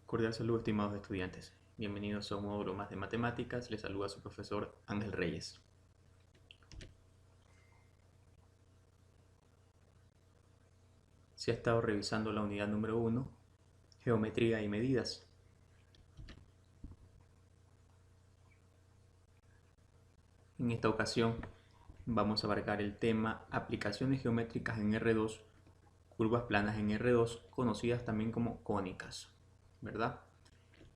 Cordial saludo, estimados estudiantes. Bienvenidos a un módulo más de matemáticas. Les saluda su profesor Ángel Reyes. Se ha estado revisando la unidad número 1, geometría y medidas. En esta ocasión vamos a abarcar el tema aplicaciones geométricas en R2, curvas planas en R2, conocidas también como cónicas, ¿verdad?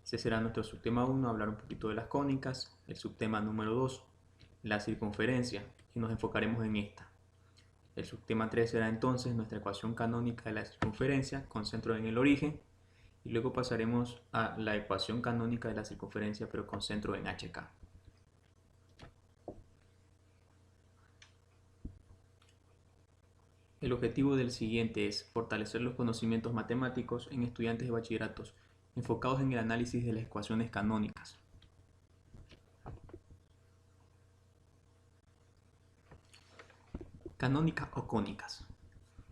Ese será nuestro subtema 1, hablar un poquito de las cónicas. El subtema número 2, la circunferencia, y nos enfocaremos en esta. El subtema 3 será entonces nuestra ecuación canónica de la circunferencia con centro en el origen, y luego pasaremos a la ecuación canónica de la circunferencia pero con centro en HK. El objetivo del siguiente es fortalecer los conocimientos matemáticos en estudiantes de bachilleratos enfocados en el análisis de las ecuaciones canónicas. Canónicas o cónicas.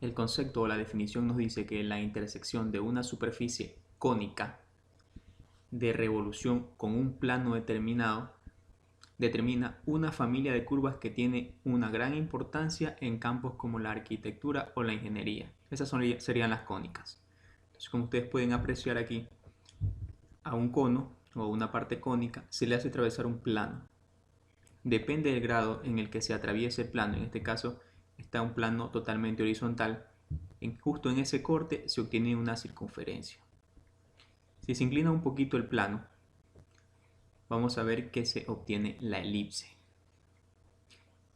El concepto o la definición nos dice que la intersección de una superficie cónica de revolución con un plano determinado determina una familia de curvas que tiene una gran importancia en campos como la arquitectura o la ingeniería. Esas serían las cónicas. Entonces, como ustedes pueden apreciar aquí, a un cono o a una parte cónica se le hace atravesar un plano. Depende del grado en el que se atraviese el plano. En este caso está un plano totalmente horizontal. Justo en ese corte se obtiene una circunferencia. Si se inclina un poquito el plano, vamos a ver que se obtiene la elipse.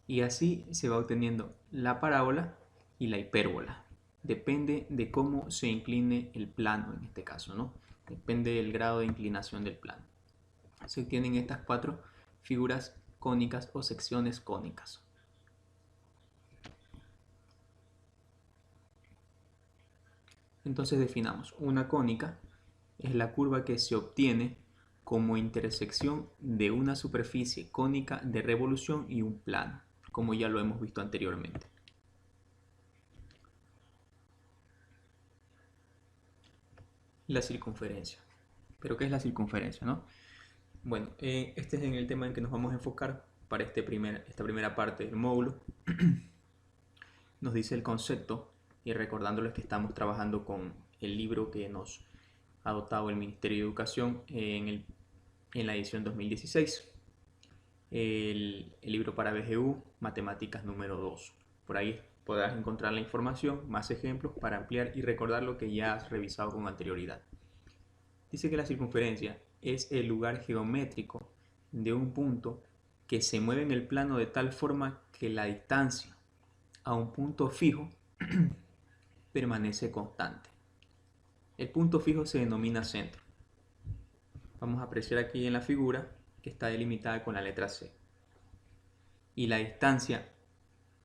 Y así se va obteniendo la parábola y la hipérbola. Depende de cómo se incline el plano en este caso, ¿no? Depende del grado de inclinación del plano. Se obtienen estas cuatro figuras cónicas o secciones cónicas. Entonces definamos, una cónica es la curva que se obtiene como intersección de una superficie cónica de revolución y un plano, como ya lo hemos visto anteriormente. La circunferencia. ¿Pero qué es la circunferencia, no? Bueno, este es en el tema en que nos vamos a enfocar para esta primera parte del módulo. Nos dice el concepto, y recordándoles que estamos trabajando con el libro que nos ha dotado el Ministerio de Educación en la edición 2016. El libro para BGU, Matemáticas número 2. Por ahí podrás encontrar la información, más ejemplos para ampliar y recordar lo que ya has revisado con anterioridad. Dice que la circunferencia es el lugar geométrico de un punto que se mueve en el plano de tal forma que la distancia a un punto fijo permanece constante. El punto fijo se denomina centro. Vamos a apreciar aquí en la figura que está delimitada con la letra C. Y la distancia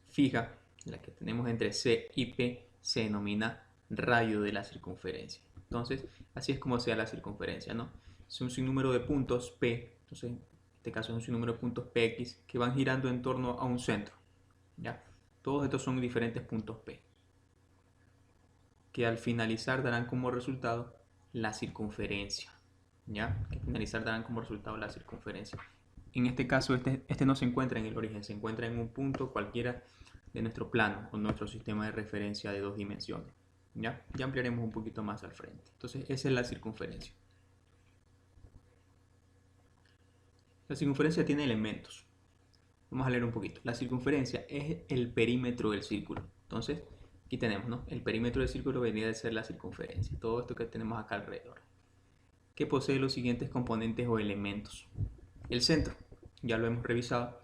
fija, la que tenemos entre C y P, se denomina radio de la circunferencia. Entonces, así es como se da la circunferencia, ¿no? Es un sinnúmero de puntos P, entonces en este caso es un sinnúmero de puntos Px que van girando en torno a un centro, ¿ya? Todos estos son diferentes puntos P, que al finalizar darán como resultado la circunferencia, ¿ya? Que al finalizar darán como resultado la circunferencia. En este caso, este no se encuentra en el origen, se encuentra en un punto cualquiera de nuestro plano o nuestro sistema de referencia de dos dimensiones. ¿Ya? Ya ampliaremos un poquito más al frente. Entonces, esa es la circunferencia. La circunferencia tiene elementos. Vamos a leer un poquito. La circunferencia es el perímetro del círculo. Entonces, aquí tenemos, ¿no? El perímetro del círculo vendría a ser la circunferencia. Todo esto que tenemos acá alrededor. Que posee los siguientes componentes o elementos. El centro, ya lo hemos revisado.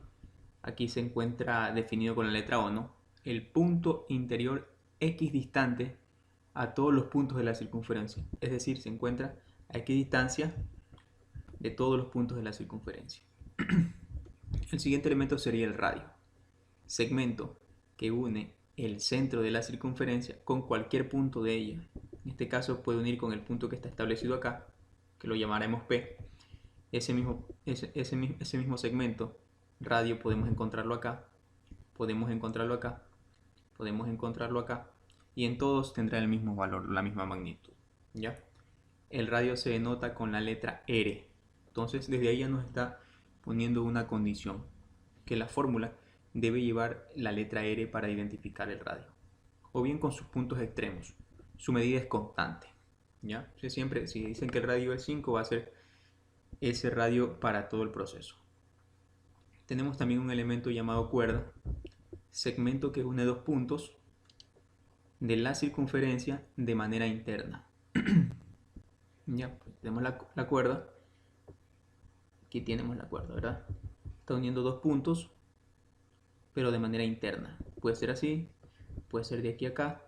Aquí se encuentra definido con la letra O, ¿no? El punto interior X distante a todos los puntos de la circunferencia. Es decir, se encuentra a X distancia de todos los puntos de la circunferencia. El siguiente elemento sería el radio. Segmento que une el centro de la circunferencia con cualquier punto de ella. En este caso puede unir con el punto que está establecido acá, que lo llamaremos P. Ese mismo segmento, radio, podemos encontrarlo acá, podemos encontrarlo acá, podemos encontrarlo acá, y en todos tendrá el mismo valor, la misma magnitud, ¿ya? el radio se denota con la letra R. Entonces desde ahí ya nos está poniendo una condición, que la fórmula debe llevar la letra R para identificar el radio, o bien con sus puntos extremos. Su medida es constante, ¿ya? Siempre, si dicen que el radio es 5, va a ser ese radio para todo el proceso. Tenemos también un elemento llamado cuerda, segmento que une dos puntos de la circunferencia de manera interna. Ya, pues tenemos la cuerda. Aquí tenemos la cuerda, ¿verdad? Está uniendo dos puntos, pero de manera interna. Puede ser así, puede ser de aquí a acá,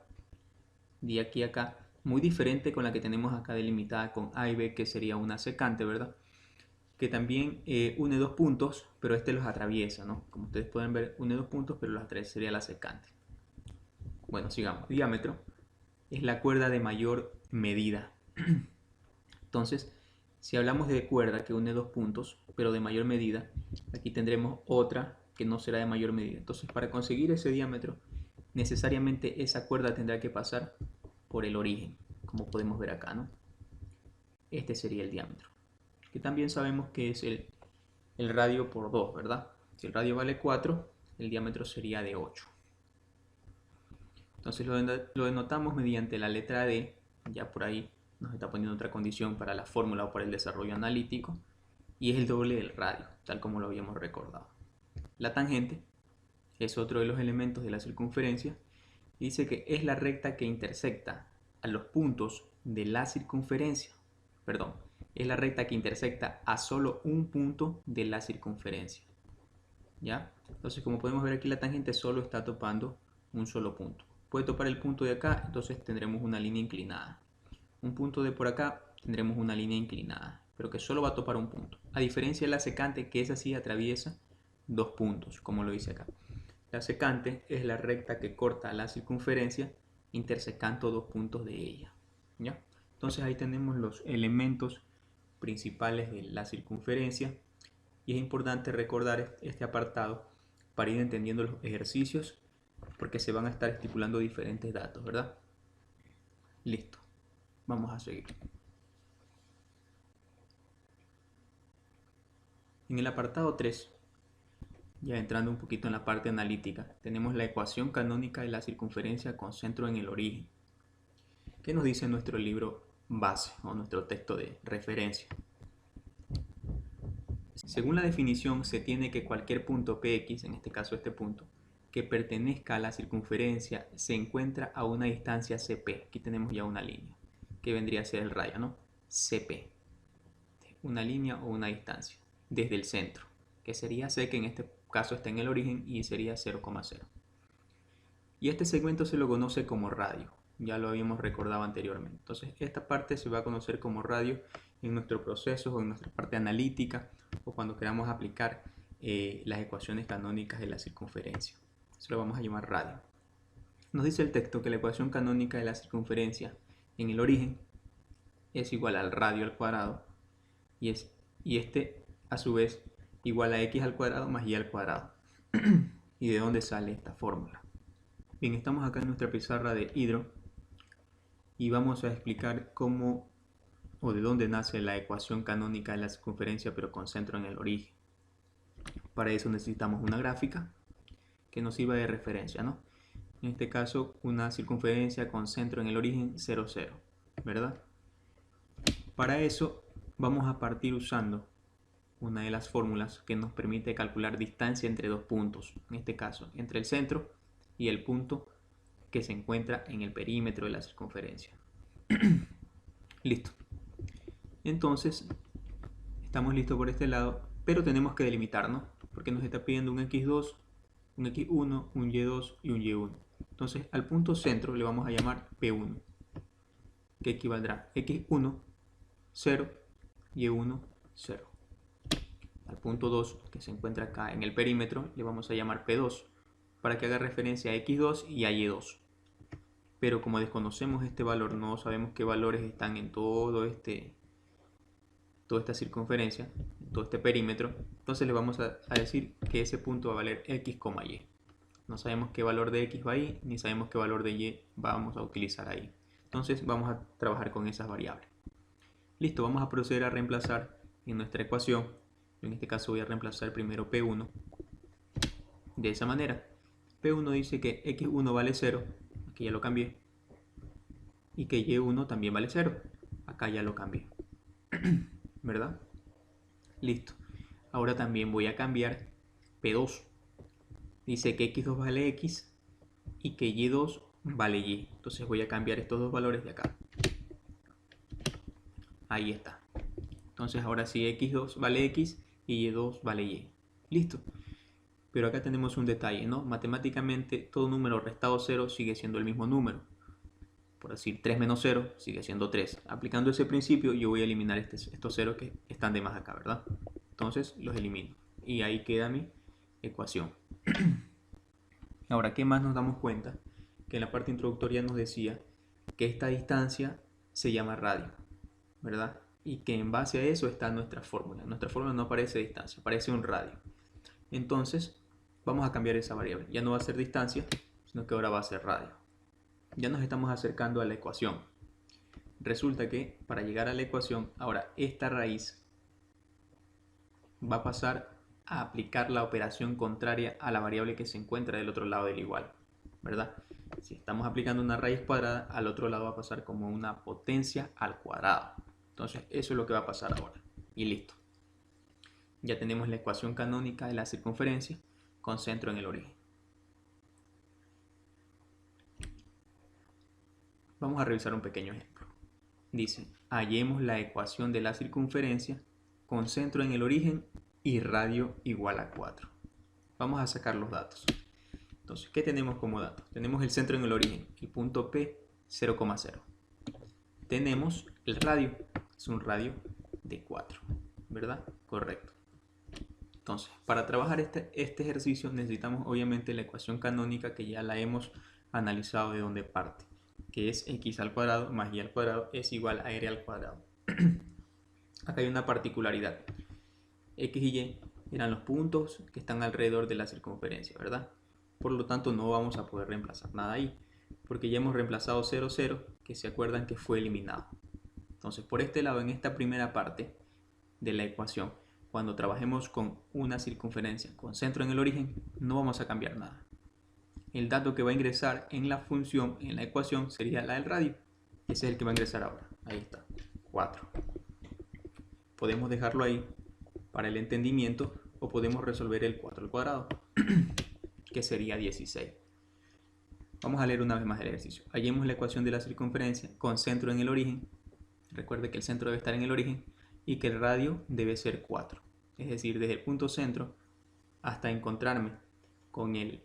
de aquí a acá. Muy diferente con la que tenemos acá delimitada con A y B, que sería una secante, ¿verdad? Que también une dos puntos, pero este los atraviesa, ¿no? Como ustedes pueden ver, une dos puntos, pero los atraviesa, sería la secante. Bueno, sigamos. Diámetro es la cuerda de mayor medida. Entonces, si hablamos de cuerda que une dos puntos, pero de mayor medida, aquí tendremos otra que no será de mayor medida. Entonces, para conseguir ese diámetro, necesariamente esa cuerda tendrá que pasar por el origen, como podemos ver acá, ¿no? Este sería el diámetro, que también sabemos que es el radio por 2, ¿verdad? Si el radio vale 4, el diámetro sería de 8. Entonces lo denotamos mediante la letra D, ya por ahí nos está poniendo otra condición para la fórmula o para el desarrollo analítico, y es el doble del radio, tal como lo habíamos recordado. La tangente es otro de los elementos de la circunferencia, y dice que es la recta que intersecta a los puntos de la circunferencia, perdón, es la recta que intersecta a solo un punto de la circunferencia, ¿ya? Entonces, como podemos ver aquí, la tangente solo está topando un solo punto. Puede topar el punto de acá, entonces tendremos una línea inclinada. Un punto de por acá, tendremos una línea inclinada, pero que solo va a topar un punto. A diferencia de la secante, que esa sí atraviesa dos puntos, como lo dice acá. La secante es la recta que corta la circunferencia intersecando dos puntos de ella, ¿ya? Entonces ahí tenemos los elementos principales de la circunferencia, y es importante recordar este apartado para ir entendiendo los ejercicios, porque se van a estar estipulando diferentes datos, ¿verdad? Listo, vamos a seguir. En el apartado 3, ya entrando un poquito en la parte analítica, tenemos la ecuación canónica de la circunferencia con centro en el origen. ¿Qué nos dice nuestro libro base o nuestro texto de referencia? Según la definición, se tiene que cualquier punto Px, en este caso este punto, que pertenezca a la circunferencia, se encuentra a una distancia Cp. Aquí tenemos ya una línea, que vendría a ser el rayo, ¿no? Cp. Una línea o una distancia, desde el centro, que sería C, que en este caso está en el origen, y sería 0,0. Y este segmento se lo conoce como radio, ya lo habíamos recordado anteriormente. Entonces esta parte se va a conocer como radio en nuestro proceso o en nuestra parte analítica, o cuando queramos aplicar las ecuaciones canónicas de la circunferencia. Se lo vamos a llamar radio. Nos dice el texto que la ecuación canónica de la circunferencia en el origen es igual al radio al cuadrado, y este a su vez igual a x al cuadrado más y al cuadrado. ¿Y de dónde sale esta fórmula? Bien, estamos acá en nuestra pizarra de hidro y vamos a explicar cómo o de dónde nace la ecuación canónica de la circunferencia, pero con centro en el origen. Para eso necesitamos una gráfica que nos sirva de referencia, ¿no? En este caso, una circunferencia con centro en el origen 0, 0, ¿verdad? Para eso vamos a partir usando una de las fórmulas que nos permite calcular distancia entre dos puntos, en este caso entre el centro y el punto que se encuentra en el perímetro de la circunferencia. Listo. Entonces, estamos listos por este lado, pero tenemos que delimitarnos, porque nos está pidiendo un x2, un x1, un y2 y un y1. Entonces, al punto centro le vamos a llamar P1, que equivaldrá x1, 0, y1, 0. Al punto 2, que se encuentra acá en el perímetro, le vamos a llamar P2, para que haga referencia a x2 y a y2. Pero como desconocemos este valor, no sabemos qué valores están en toda esta circunferencia, todo este perímetro, entonces le vamos a decir que ese punto va a valer x, y. No sabemos qué valor de x va ahí, ni sabemos qué valor de y vamos a utilizar ahí. Entonces vamos a trabajar con esas variables. Listo, vamos a proceder a reemplazar en nuestra ecuación. En este caso voy a reemplazar primero P1 de esa manera. P1 dice que X1 vale 0, aquí ya lo cambié, y que Y1 también vale 0, acá ya lo cambié, ¿verdad? Listo. Ahora también voy a cambiar P2. Dice que X2 vale X y que Y2 vale Y. Entonces voy a cambiar estos dos valores de acá. Ahí está. Entonces ahora sí X2 vale X y Y2 vale Y. Listo. Pero acá tenemos un detalle, ¿no? Matemáticamente todo número restado 0 sigue siendo el mismo número. Por decir 3 menos 0 sigue siendo 3. Aplicando ese principio yo voy a eliminar estos ceros que están de más acá, ¿verdad? Entonces los elimino. Y ahí queda mi ecuación. Ahora, ¿qué más nos damos cuenta? Que en la parte introductoria nos decía que esta distancia se llama radio, ¿verdad? Y que en base a eso está nuestra fórmula. Nuestra fórmula no aparece distancia, aparece un radio. Entonces, vamos a cambiar esa variable. Ya no va a ser distancia, sino que ahora va a ser radio. Ya nos estamos acercando a la ecuación. Resulta que para llegar a la ecuación, ahora esta raíz va a pasar a aplicar la operación contraria a la variable que se encuentra del otro lado del igual, ¿verdad? Si estamos aplicando una raíz cuadrada, al otro lado va a pasar como una potencia al cuadrado. Entonces, eso es lo que va a pasar ahora. Y listo. Ya tenemos la ecuación canónica de la circunferencia con centro en el origen. Vamos a revisar un pequeño ejemplo. Dice, hallemos la ecuación de la circunferencia con centro en el origen y radio igual a 4. Vamos a sacar los datos. Entonces, ¿qué tenemos como datos? Tenemos el centro en el origen, el punto P 0,0. Tenemos el radio, es un radio de 4, ¿verdad? Correcto. Entonces, para trabajar este ejercicio necesitamos obviamente la ecuación canónica que ya la hemos analizado de donde parte, que es x al cuadrado más y al cuadrado es igual a r al cuadrado. Acá hay una particularidad. X y Y eran los puntos que están alrededor de la circunferencia, ¿verdad? Por lo tanto, no vamos a poder reemplazar nada ahí, porque ya hemos reemplazado 0, 0, que se acuerdan que fue eliminado. Entonces, por este lado, en esta primera parte de la ecuación, cuando trabajemos con una circunferencia con centro en el origen, no vamos a cambiar nada. El dato que va a ingresar en la función, en la ecuación, sería la del radio. Ese es el que va a ingresar ahora. Ahí está, 4. Podemos dejarlo ahí para el entendimiento o podemos resolver el 4 al cuadrado, que sería 16. Vamos a leer una vez más el ejercicio. Hallemos la ecuación de la circunferencia con centro en el origen. Recuerde que el centro debe estar en el origen y que el radio debe ser 4. Es decir, desde el punto centro hasta encontrarme con el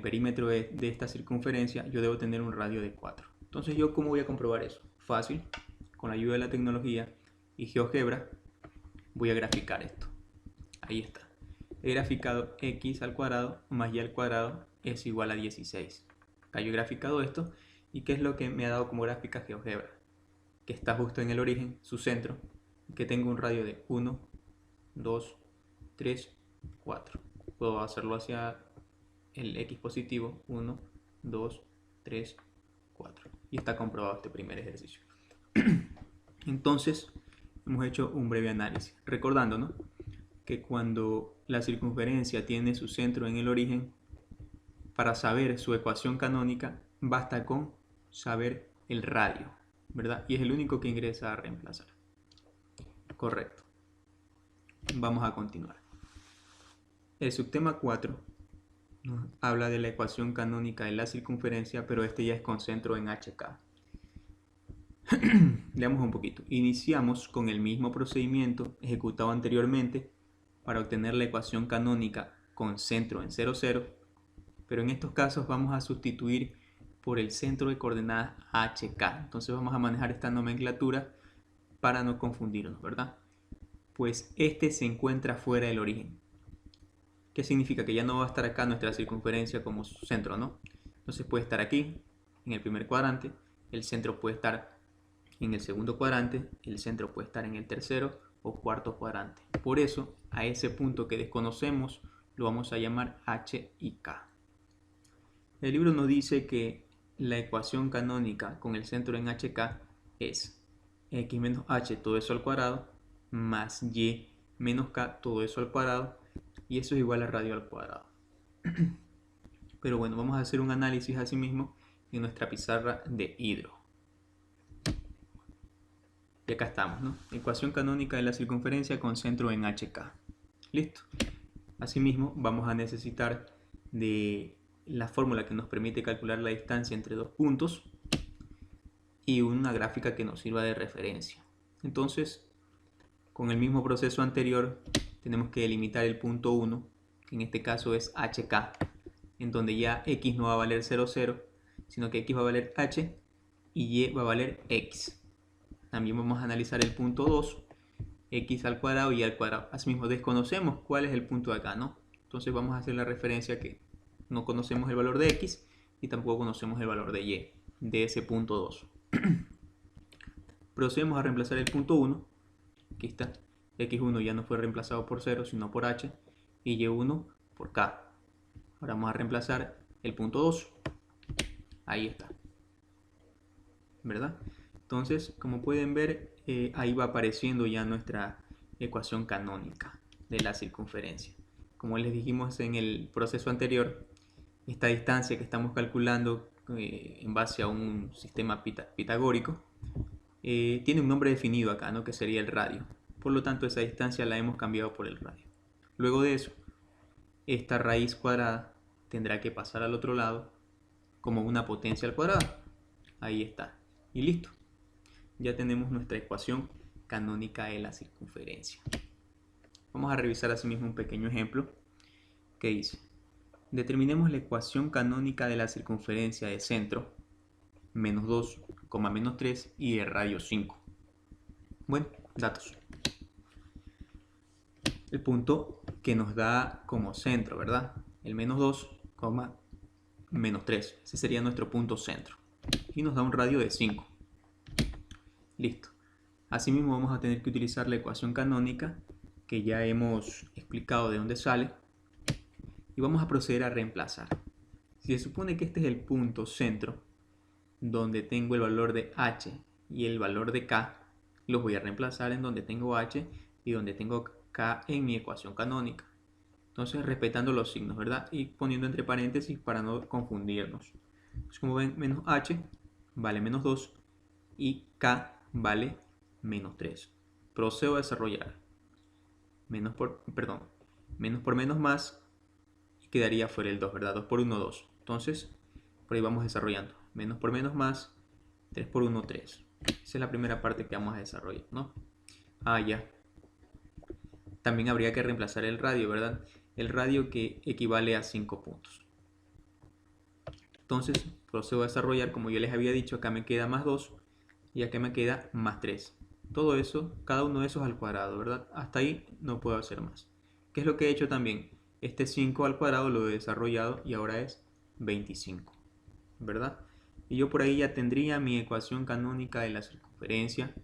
perímetro de esta circunferencia, yo debo tener un radio de 4. Entonces, ¿yo cómo voy a comprobar eso? Fácil, con la ayuda de la tecnología y GeoGebra, voy a graficar esto. Ahí está. He graficado x al cuadrado más y al cuadrado es igual a 16. Acá yo he graficado esto y ¿qué es lo que me ha dado como gráfica GeoGebra? Que está justo en el origen, su centro, que tengo un radio de 1, 2, 3, 4. Puedo hacerlo hacia el x positivo, 1, 2, 3, 4. Y está comprobado este primer ejercicio. Entonces, hemos hecho un breve análisis, recordando, ¿no?, que cuando la circunferencia tiene su centro en el origen, para saber su ecuación canónica, basta con saber el radio, ¿verdad? Y es el único que ingresa a reemplazar. Correcto. Vamos a continuar. El subtema 4 nos habla de la ecuación canónica de la circunferencia, pero este ya es con centro en HK. Leamos un poquito. Iniciamos con el mismo procedimiento ejecutado anteriormente para obtener la ecuación canónica con centro en 0, 0, pero en estos casos vamos a sustituir por el centro de coordenadas HK. Entonces vamos a manejar esta nomenclatura para no confundirnos, ¿verdad? Pues este se encuentra fuera del origen. ¿Qué significa? Que ya no va a estar acá nuestra circunferencia como centro, ¿no? Entonces puede estar aquí, en el primer cuadrante, el centro puede estar en el segundo cuadrante, el centro puede estar en el tercero o cuarto cuadrante. Por eso, a ese punto que desconocemos, lo vamos a llamar H y K. El libro nos dice que la ecuación canónica con el centro en HK es x menos h todo eso al cuadrado, más y menos k todo eso al cuadrado, y eso es igual a radio al cuadrado. Pero bueno, vamos a hacer un análisis así mismo en nuestra pizarra de hidro. Y acá estamos, ¿no? Ecuación canónica de la circunferencia con centro en HK. Listo. Asimismo, vamos a necesitar de la fórmula que nos permite calcular la distancia entre dos puntos y una gráfica que nos sirva de referencia. Entonces, con el mismo proceso anterior, tenemos que delimitar el punto 1, que en este caso es HK, en donde ya x no va a valer 0, 0, sino que x va a valer h y y va a valer x. También vamos a analizar el punto 2, x al cuadrado y al cuadrado. Asimismo, desconocemos cuál es el punto de acá, ¿no? Entonces vamos a hacer la referencia que no conocemos el valor de x y tampoco conocemos el valor de y de ese punto 2. Procedemos a reemplazar el punto 1. Aquí está. x1 ya no fue reemplazado por 0, sino por h, y y1 por k. Ahora vamos a reemplazar el punto 2. Ahí está. ¿Verdad? Entonces, como pueden ver, ahí va apareciendo ya nuestra ecuación canónica de la circunferencia. Como les dijimos en el proceso anterior, esta distancia que estamos calculando en base a un sistema pitagórico tiene un nombre definido acá, ¿no? Que sería el radio. Por lo tanto, esa distancia la hemos cambiado por el radio. Luego de eso, esta raíz cuadrada tendrá que pasar al otro lado como una potencia al cuadrado. Ahí está. Y listo. Ya tenemos nuestra ecuación canónica de la circunferencia. Vamos a revisar asimismo un pequeño ejemplo que dice: determinemos la ecuación canónica de la circunferencia de centro menos 2, menos 3 y de radio 5. Bueno, datos. El punto que nos da como centro, ¿verdad? El menos 2, menos 3. Ese sería nuestro punto centro. Y nos da un radio de 5. Listo. Asimismo vamos a tener que utilizar la ecuación canónica que ya hemos explicado de dónde sale y vamos a proceder a reemplazar. Si se supone que este es el punto centro donde tengo el valor de h y el valor de k, los voy a reemplazar en donde tengo h y donde tengo k en mi ecuación canónica. Entonces respetando los signos, ¿verdad? Y poniendo entre paréntesis para no confundirnos. Entonces, como ven, menos h vale menos 2 y k vale menos 3. Procedo a desarrollar. Menos por menos más y quedaría fuera el 2, ¿verdad? 2 por 1, 2. Entonces, por ahí vamos desarrollando. Menos por menos más, 3 por 1, 3. Esa es la primera parte que vamos a desarrollar, ¿no? Ah, ya. También habría que reemplazar el radio, ¿verdad? El radio que equivale a 5 puntos. Entonces, procedo a desarrollar, como yo les había dicho, acá me queda más 2 y acá me queda más 3. Todo eso, cada uno de esos al cuadrado, ¿verdad? Hasta ahí no puedo hacer más. ¿Qué es lo que he hecho también? Este 5 al cuadrado lo he desarrollado y ahora es 25, ¿verdad? Y yo por ahí ya tendría mi ecuación canónica de la circunferencia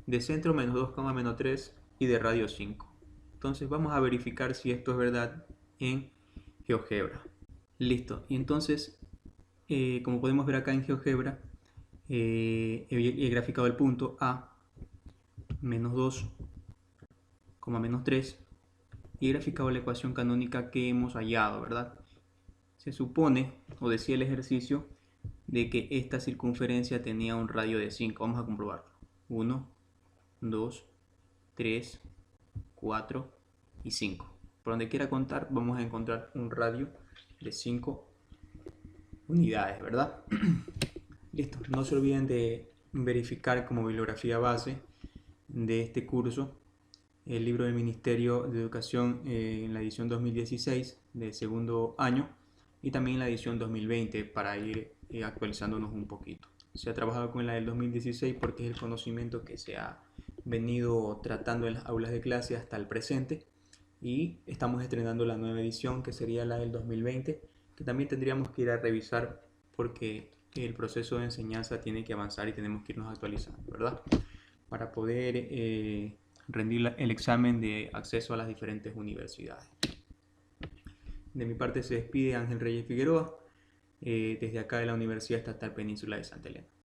de centro menos 2, menos 3 y de radio 5. Entonces vamos a verificar si esto es verdad en GeoGebra. Listo. Y entonces, como podemos ver acá en GeoGebra, he graficado el punto A menos 2, menos 3 y he graficado la ecuación canónica que hemos hallado, ¿verdad? Se supone, o decía el ejercicio, de que esta circunferencia tenía un radio de 5. Vamos a comprobarlo. 1, 2, 3, 4 y 5. Por donde quiera contar, vamos a encontrar un radio de 5 unidades, ¿verdad? Listo. No se olviden de verificar como bibliografía base de este curso el libro del Ministerio de Educación en la edición 2016 de segundo año y también la edición 2020 para ir actualizándonos un poquito. Se ha trabajado con la del 2016 porque es el conocimiento que se ha venido tratando en las aulas de clase hasta el presente y estamos estrenando la nueva edición que sería la del 2020 que también tendríamos que ir a revisar porque el proceso de enseñanza tiene que avanzar y tenemos que irnos actualizando, ¿verdad? Para poder rendir el examen de acceso a las diferentes universidades. De mi parte se despide Ángel Reyes Figueroa, desde acá de la Universidad Estatal Península de Santa Elena.